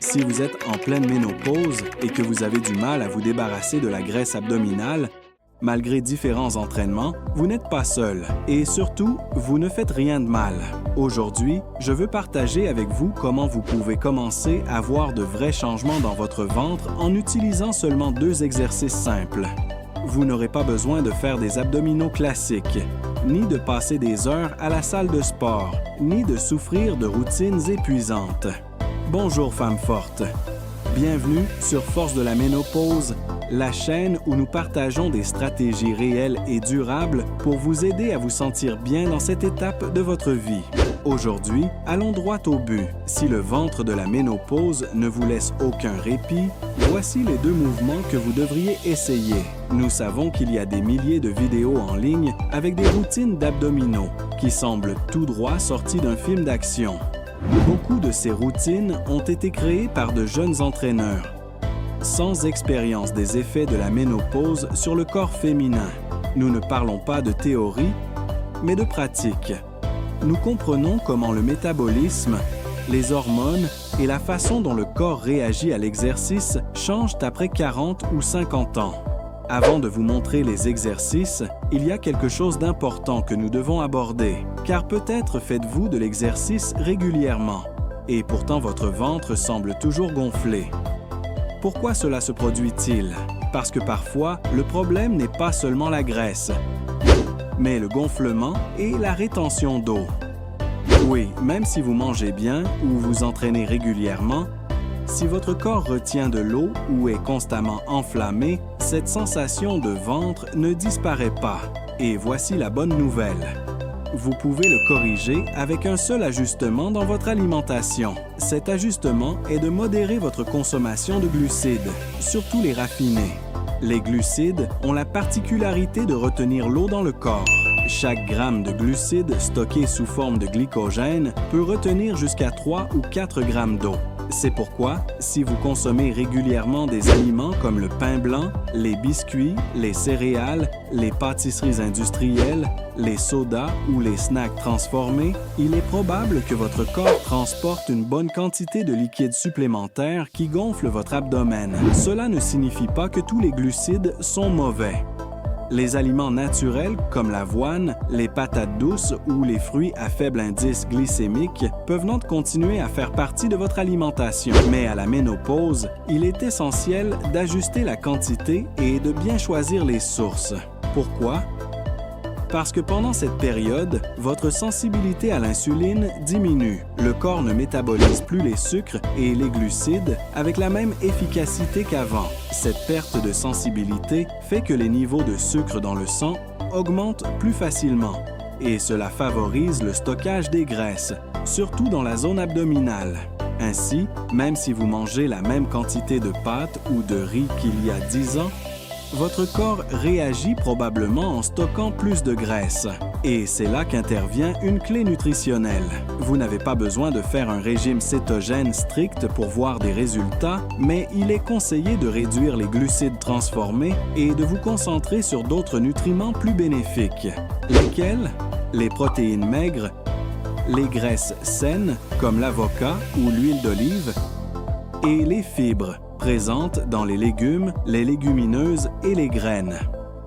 Si vous êtes en pleine ménopause et que vous avez du mal à vous débarrasser de la graisse abdominale, malgré différents entraînements, vous n'êtes pas seul et surtout, vous ne faites rien de mal. Aujourd'hui, je veux partager avec vous comment vous pouvez commencer à voir de vrais changements dans votre ventre en utilisant seulement 2 exercices simples. Vous n'aurez pas besoin de faire des abdominaux classiques, ni de passer des heures à la salle de sport, ni de souffrir de routines épuisantes. Bonjour femmes fortes! Bienvenue sur Force de la ménopause, la chaîne où nous partageons des stratégies réelles et durables pour vous aider à vous sentir bien dans cette étape de votre vie. Aujourd'hui, allons droit au but. Si le ventre de la ménopause ne vous laisse aucun répit, voici les 2 mouvements que vous devriez essayer. Nous savons qu'il y a des milliers de vidéos en ligne avec des routines d'abdominaux qui semblent tout droit sorties d'un film d'action. Beaucoup de ces routines ont été créées par de jeunes entraîneurs, sans expérience des effets de la ménopause sur le corps féminin. Nous ne parlons pas de théorie, mais de pratique. Nous comprenons comment le métabolisme, les hormones et la façon dont le corps réagit à l'exercice changent après 40 ou 50 ans. Avant de vous montrer les exercices, il y a quelque chose d'important que nous devons aborder, car peut-être faites-vous de l'exercice régulièrement, et pourtant votre ventre semble toujours gonflé. Pourquoi cela se produit-il? Parce que parfois, le problème n'est pas seulement la graisse, mais le gonflement et la rétention d'eau. Oui, même si vous mangez bien ou vous entraînez régulièrement, si votre corps retient de l'eau ou est constamment enflammé, cette sensation de ventre ne disparaît pas. Et voici la bonne nouvelle. Vous pouvez le corriger avec un seul ajustement dans votre alimentation. Cet ajustement est de modérer votre consommation de glucides, surtout les raffinés. Les glucides ont la particularité de retenir l'eau dans le corps. Chaque gramme de glucides stocké sous forme de glycogène peut retenir jusqu'à 3 ou 4 grammes d'eau. C'est pourquoi, si vous consommez régulièrement des aliments comme le pain blanc, les biscuits, les céréales, les pâtisseries industrielles, les sodas ou les snacks transformés, il est probable que votre corps transporte une bonne quantité de liquide supplémentaire qui gonfle votre abdomen. Cela ne signifie pas que tous les glucides sont mauvais. Les aliments naturels comme l'avoine, les patates douces ou les fruits à faible indice glycémique peuvent donc continuer à faire partie de votre alimentation. Mais à la ménopause, il est essentiel d'ajuster la quantité et de bien choisir les sources. Pourquoi? Parce que pendant cette période, votre sensibilité à l'insuline diminue. Le corps ne métabolise plus les sucres et les glucides avec la même efficacité qu'avant. Cette perte de sensibilité fait que les niveaux de sucre dans le sang augmentent plus facilement et cela favorise le stockage des graisses, surtout dans la zone abdominale. Ainsi, même si vous mangez la même quantité de pâtes ou de riz qu'il y a 10 ans, votre corps réagit probablement en stockant plus de graisse. Et c'est là qu'intervient une clé nutritionnelle. Vous n'avez pas besoin de faire un régime cétogène strict pour voir des résultats, mais il est conseillé de réduire les glucides transformés et de vous concentrer sur d'autres nutriments plus bénéfiques. Lesquels? Les protéines maigres, les graisses saines comme l'avocat ou l'huile d'olive et les fibres, présentes dans les légumes, les légumineuses et les graines.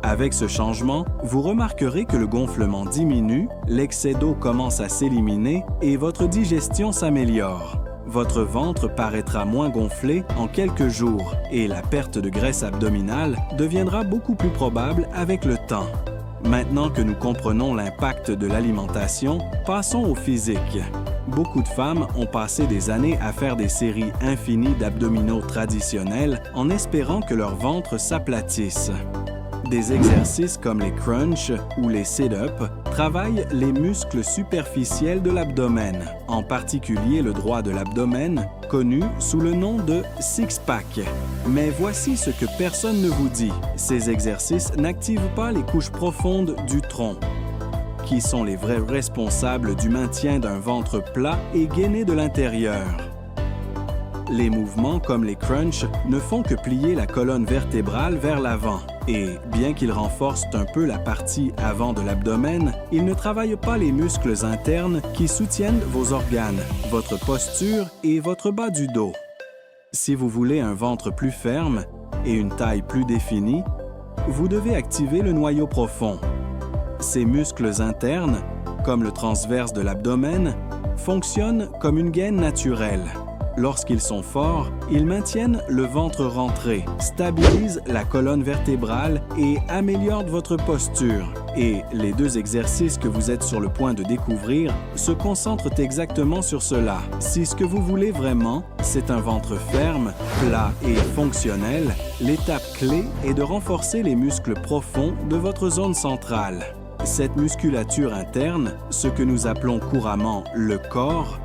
Avec ce changement, vous remarquerez que le gonflement diminue, l'excès d'eau commence à s'éliminer et votre digestion s'améliore. Votre ventre paraîtra moins gonflé en quelques jours et la perte de graisse abdominale deviendra beaucoup plus probable avec le temps. Maintenant que nous comprenons l'impact de l'alimentation, passons au physique. Beaucoup de femmes ont passé des années à faire des séries infinies d'abdominaux traditionnels en espérant que leur ventre s'aplatisse. Des exercices comme les crunchs ou les sit-ups travaillent les muscles superficiels de l'abdomen, en particulier le droit de l'abdomen, connu sous le nom de six-pack. Mais voici ce que personne ne vous dit. Ces exercices n'activent pas les couches profondes du tronc, qui sont les vrais responsables du maintien d'un ventre plat et gainé de l'intérieur. Les mouvements comme les crunchs ne font que plier la colonne vertébrale vers l'avant. Et bien qu'ils renforcent un peu la partie avant de l'abdomen, ils ne travaillent pas les muscles internes qui soutiennent vos organes, votre posture et votre bas du dos. Si vous voulez un ventre plus ferme et une taille plus définie, vous devez activer le noyau profond. Ces muscles internes, comme le transverse de l'abdomen, fonctionnent comme une gaine naturelle. Lorsqu'ils sont forts, ils maintiennent le ventre rentré, stabilisent la colonne vertébrale et améliorent votre posture. Et les deux exercices que vous êtes sur le point de découvrir se concentrent exactement sur cela. Si ce que vous voulez vraiment, c'est un ventre ferme, plat et fonctionnel, l'étape clé est de renforcer les muscles profonds de votre zone centrale. Cette musculature interne, ce que nous appelons couramment le corps,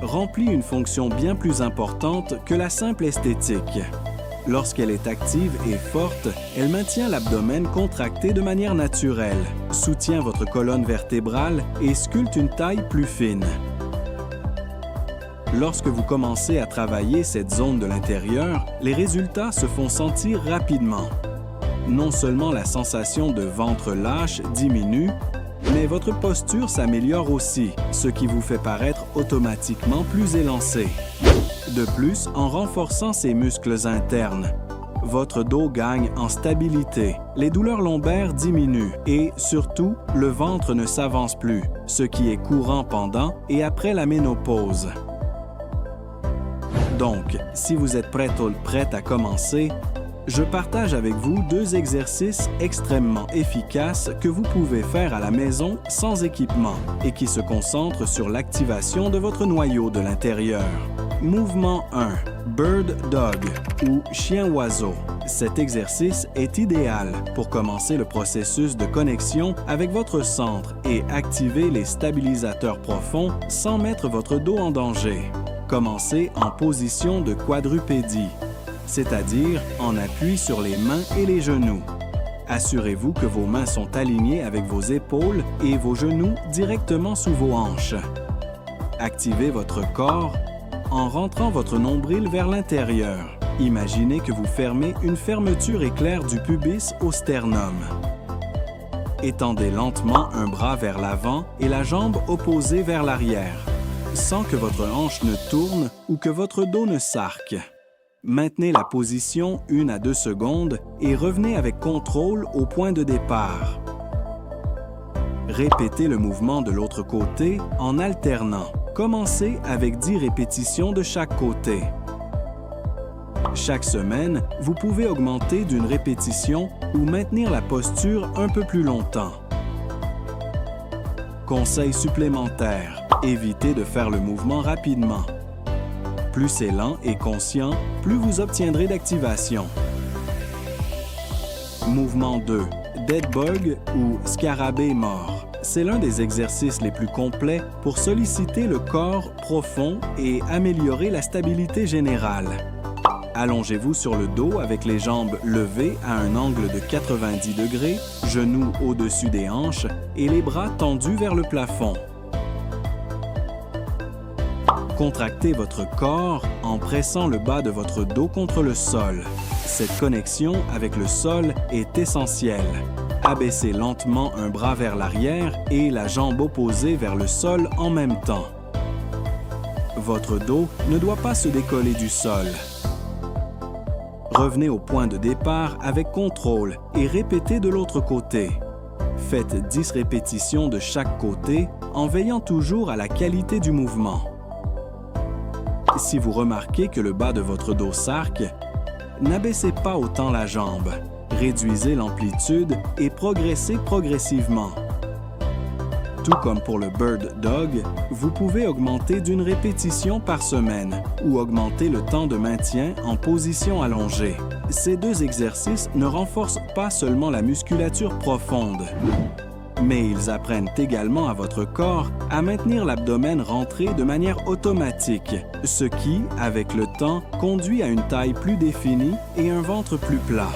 remplit une fonction bien plus importante que la simple esthétique. Lorsqu'elle est active et forte, elle maintient l'abdomen contracté de manière naturelle, soutient votre colonne vertébrale et sculpte une taille plus fine. Lorsque vous commencez à travailler cette zone de l'intérieur, les résultats se font sentir rapidement. Non seulement la sensation de ventre lâche diminue, mais votre posture s'améliore aussi, ce qui vous fait paraître automatiquement plus élancé. De plus, en renforçant ces muscles internes, votre dos gagne en stabilité, les douleurs lombaires diminuent et, surtout, le ventre ne s'avance plus, ce qui est courant pendant et après la ménopause. Donc, si vous êtes prête à commencer, je partage avec vous 2 exercices extrêmement efficaces que vous pouvez faire à la maison sans équipement et qui se concentrent sur l'activation de votre noyau de l'intérieur. Mouvement 1. Bird Dog ou chien-oiseau. Cet exercice est idéal pour commencer le processus de connexion avec votre centre et activer les stabilisateurs profonds sans mettre votre dos en danger. Commencez en position de quadrupédie, c'est-à-dire en appui sur les mains et les genoux. Assurez-vous que vos mains sont alignées avec vos épaules et vos genoux directement sous vos hanches. Activez votre corps en rentrant votre nombril vers l'intérieur. Imaginez que vous fermez une fermeture éclair du pubis au sternum. Étendez lentement un bras vers l'avant et la jambe opposée vers l'arrière, sans que votre hanche ne tourne ou que votre dos ne s'arque. Maintenez la position 1 à 2 secondes et revenez avec contrôle au point de départ. Répétez le mouvement de l'autre côté en alternant. Commencez avec 10 répétitions de chaque côté. Chaque semaine, vous pouvez augmenter d'une répétition ou maintenir la posture un peu plus longtemps. Conseil supplémentaire, évitez de faire le mouvement rapidement. Plus c'est lent et conscient, plus vous obtiendrez d'activation. Mouvement 2. Dead Bug ou scarabée mort. C'est l'un des exercices les plus complets pour solliciter le corps profond et améliorer la stabilité générale. Allongez-vous sur le dos avec les jambes levées à un angle de 90 degrés, genoux au-dessus des hanches et les bras tendus vers le plafond. Contractez votre corps en pressant le bas de votre dos contre le sol. Cette connexion avec le sol est essentielle. Abaissez lentement un bras vers l'arrière et la jambe opposée vers le sol en même temps. Votre dos ne doit pas se décoller du sol. Revenez au point de départ avec contrôle et répétez de l'autre côté. Faites 10 répétitions de chaque côté en veillant toujours à la qualité du mouvement. Si vous remarquez que le bas de votre dos s'arque, n'abaissez pas autant la jambe. Réduisez l'amplitude et progressez progressivement. Tout comme pour le Bird Dog, vous pouvez augmenter d'une répétition par semaine ou augmenter le temps de maintien en position allongée. Ces 2 exercices ne renforcent pas seulement la musculature profonde, mais ils apprennent également à votre corps à maintenir l'abdomen rentré de manière automatique, ce qui, avec le temps, conduit à une taille plus définie et un ventre plus plat.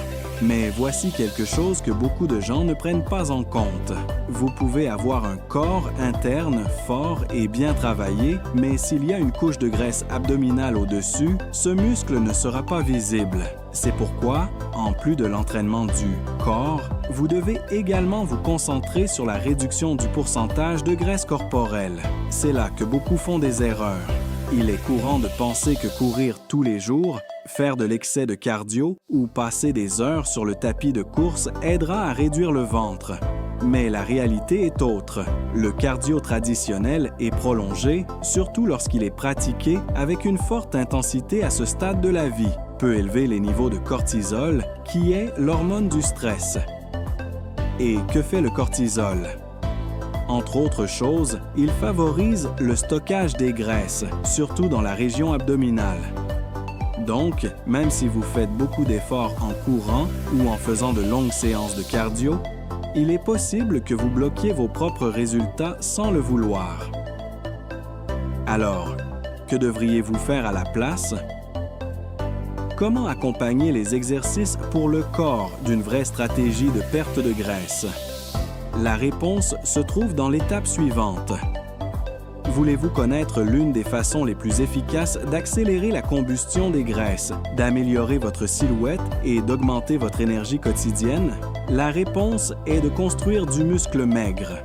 Mais voici quelque chose que beaucoup de gens ne prennent pas en compte. Vous pouvez avoir un corps interne fort et bien travaillé, mais s'il y a une couche de graisse abdominale au-dessus, ce muscle ne sera pas visible. C'est pourquoi, en plus de l'entraînement du corps, vous devez également vous concentrer sur la réduction du pourcentage de graisse corporelle. C'est là que beaucoup font des erreurs. Il est courant de penser que courir tous les jours, faire de l'excès de cardio ou passer des heures sur le tapis de course aidera à réduire le ventre. Mais la réalité est autre. Le cardio traditionnel et prolongé, surtout lorsqu'il est pratiqué avec une forte intensité à ce stade de la vie, peut élever les niveaux de cortisol, qui est l'hormone du stress. Et que fait le cortisol? Entre autres choses, il favorise le stockage des graisses, surtout dans la région abdominale. Donc, même si vous faites beaucoup d'efforts en courant ou en faisant de longues séances de cardio, il est possible que vous bloquiez vos propres résultats sans le vouloir. Alors, que devriez-vous faire à la place? Comment accompagner les exercices pour le corps d'une vraie stratégie de perte de graisse? La réponse se trouve dans l'étape suivante. Voulez-vous connaître l'une des façons les plus efficaces d'accélérer la combustion des graisses, d'améliorer votre silhouette et d'augmenter votre énergie quotidienne? La réponse est de construire du muscle maigre.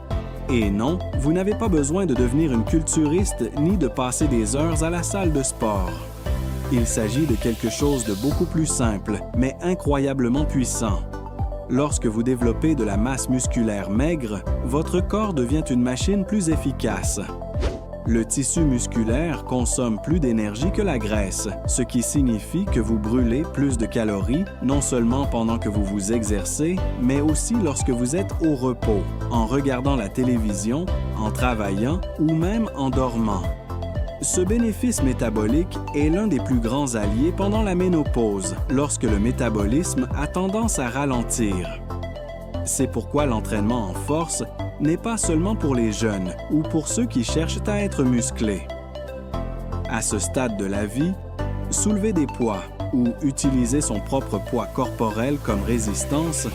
Et non, vous n'avez pas besoin de devenir une culturiste ni de passer des heures à la salle de sport. Il s'agit de quelque chose de beaucoup plus simple, mais incroyablement puissant. Lorsque vous développez de la masse musculaire maigre, votre corps devient une machine plus efficace. Le tissu musculaire consomme plus d'énergie que la graisse, ce qui signifie que vous brûlez plus de calories, non seulement pendant que vous vous exercez, mais aussi lorsque vous êtes au repos, en regardant la télévision, en travaillant ou même en dormant. Ce bénéfice métabolique est l'un des plus grands alliés pendant la ménopause, lorsque le métabolisme a tendance à ralentir. C'est pourquoi l'entraînement en force n'est pas seulement pour les jeunes ou pour ceux qui cherchent à être musclés. À ce stade de la vie, soulever des poids ou utiliser son propre poids corporel comme résistance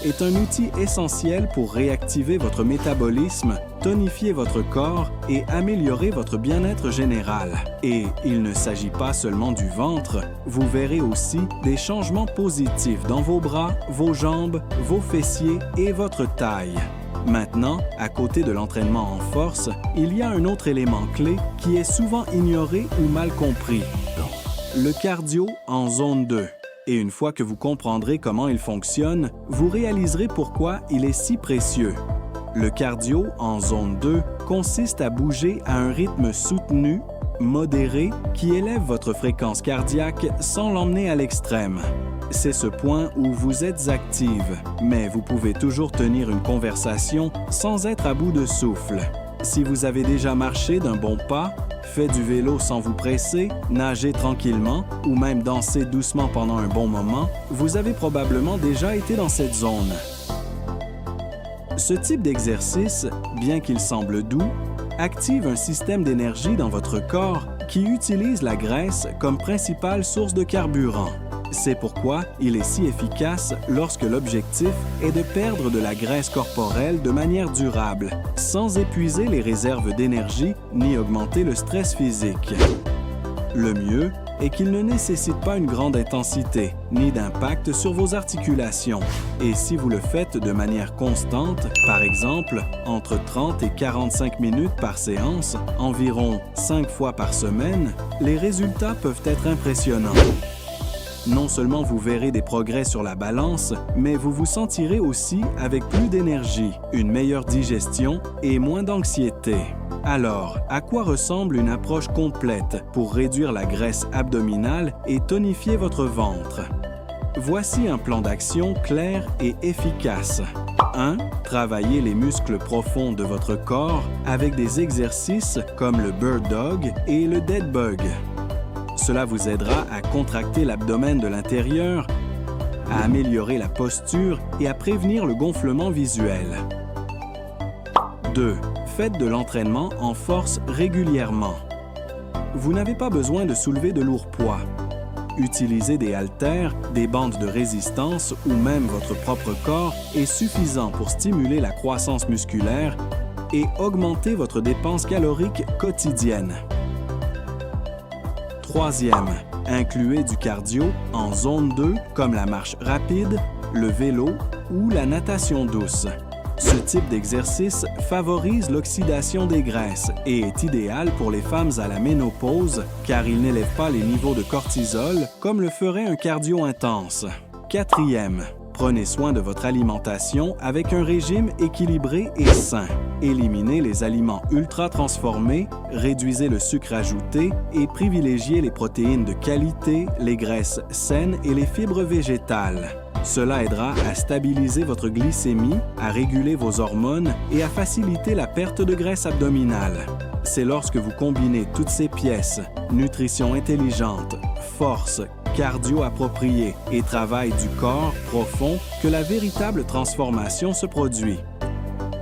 est un outil essentiel pour réactiver votre métabolisme, tonifier votre corps et améliorer votre bien-être général. Et il ne s'agit pas seulement du ventre, vous verrez aussi des changements positifs dans vos bras, vos jambes, vos fessiers et votre taille. Maintenant, à côté de l'entraînement en force, il y a un autre élément clé qui est souvent ignoré ou mal compris. Le cardio en zone 2. Et une fois que vous comprendrez comment il fonctionne, vous réaliserez pourquoi il est si précieux. Le cardio en zone 2 consiste à bouger à un rythme soutenu, modéré, qui élève votre fréquence cardiaque sans l'emmener à l'extrême. C'est ce point où vous êtes active, mais vous pouvez toujours tenir une conversation sans être à bout de souffle. Si vous avez déjà marché d'un bon pas, fait du vélo sans vous presser, nagé tranquillement ou même dansé doucement pendant un bon moment, vous avez probablement déjà été dans cette zone. Ce type d'exercice, bien qu'il semble doux, active un système d'énergie dans votre corps qui utilise la graisse comme principale source de carburant. C'est pourquoi il est si efficace lorsque l'objectif est de perdre de la graisse corporelle de manière durable, sans épuiser les réserves d'énergie ni augmenter le stress physique. Le mieux est qu'il ne nécessite pas une grande intensité, ni d'impact sur vos articulations. Et si vous le faites de manière constante, par exemple, entre 30 et 45 minutes par séance, environ 5 fois par semaine, les résultats peuvent être impressionnants. Non seulement vous verrez des progrès sur la balance, mais vous vous sentirez aussi avec plus d'énergie, une meilleure digestion et moins d'anxiété. Alors, à quoi ressemble une approche complète pour réduire la graisse abdominale et tonifier votre ventre? Voici un plan d'action clair et efficace. 1. Travaillez les muscles profonds de votre corps avec des exercices comme le Bird Dog et le Dead Bug. Cela vous aidera à contracter l'abdomen de l'intérieur, à améliorer la posture et à prévenir le gonflement visuel. 2. Faites de l'entraînement en force régulièrement. Vous n'avez pas besoin de soulever de lourds poids. Utilisez des haltères, des bandes de résistance ou même votre propre corps est suffisant pour stimuler la croissance musculaire et augmenter votre dépense calorique quotidienne. 3e, incluez du cardio en zone 2 comme la marche rapide, le vélo ou la natation douce. Ce type d'exercice favorise l'oxydation des graisses et est idéal pour les femmes à la ménopause car il n'élève pas les niveaux de cortisol comme le ferait un cardio intense. Quatrième, prenez soin de votre alimentation avec un régime équilibré et sain. Éliminez les aliments ultra transformés, réduisez le sucre ajouté et privilégiez les protéines de qualité, les graisses saines et les fibres végétales. Cela aidera à stabiliser votre glycémie, à réguler vos hormones et à faciliter la perte de graisse abdominale. C'est lorsque vous combinez toutes ces pièces, nutrition intelligente, force, cardio approprié et travail du corps profond, que la véritable transformation se produit.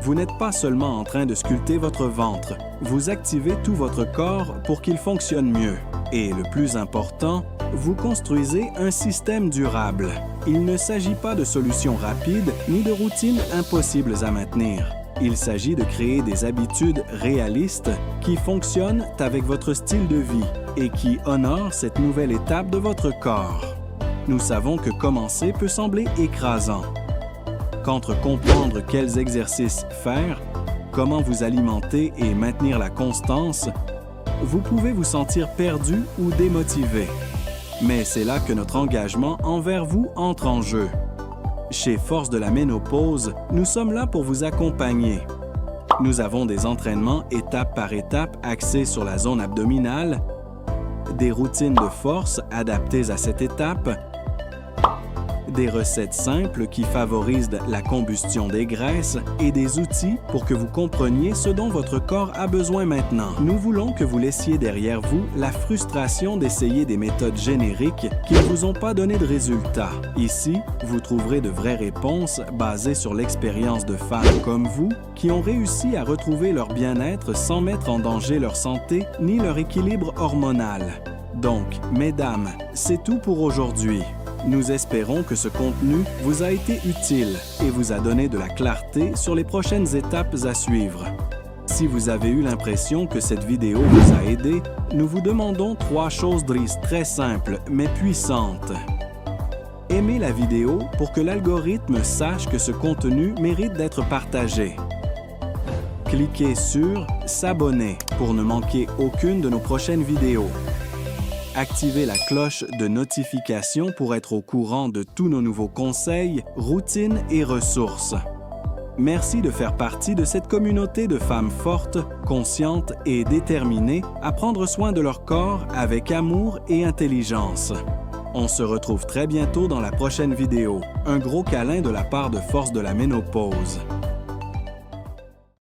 Vous n'êtes pas seulement en train de sculpter votre ventre, vous activez tout votre corps pour qu'il fonctionne mieux. Et le plus important, vous construisez un système durable. Il ne s'agit pas de solutions rapides ni de routines impossibles à maintenir. Il s'agit de créer des habitudes réalistes qui fonctionnent avec votre style de vie et qui honorent cette nouvelle étape de votre corps. Nous savons que commencer peut sembler écrasant. Qu'entre comprendre quels exercices faire, comment vous alimenter et maintenir la constance, vous pouvez vous sentir perdu ou démotivé. Mais c'est là que notre engagement envers vous entre en jeu. Chez Force de la Ménopause, nous sommes là pour vous accompagner. Nous avons des entraînements étape par étape axés sur la zone abdominale, des routines de force adaptées à cette étape, des recettes simples qui favorisent la combustion des graisses et des outils pour que vous compreniez ce dont votre corps a besoin maintenant. Nous voulons que vous laissiez derrière vous la frustration d'essayer des méthodes génériques qui ne vous ont pas donné de résultats. Ici, vous trouverez de vraies réponses basées sur l'expérience de femmes comme vous qui ont réussi à retrouver leur bien-être sans mettre en danger leur santé ni leur équilibre hormonal. Donc, mesdames, c'est tout pour aujourd'hui. Nous espérons que ce contenu vous a été utile et vous a donné de la clarté sur les prochaines étapes à suivre. Si vous avez eu l'impression que cette vidéo vous a aidé, nous vous demandons 3 choses très simples mais puissantes. Aimez la vidéo pour que l'algorithme sache que ce contenu mérite d'être partagé. Cliquez sur « S'abonner » pour ne manquer aucune de nos prochaines vidéos. Activez la cloche de notification pour être au courant de tous nos nouveaux conseils, routines et ressources. Merci de faire partie de cette communauté de femmes fortes, conscientes et déterminées à prendre soin de leur corps avec amour et intelligence. On se retrouve très bientôt dans la prochaine vidéo. Un gros câlin de la part de Force de la Ménopause.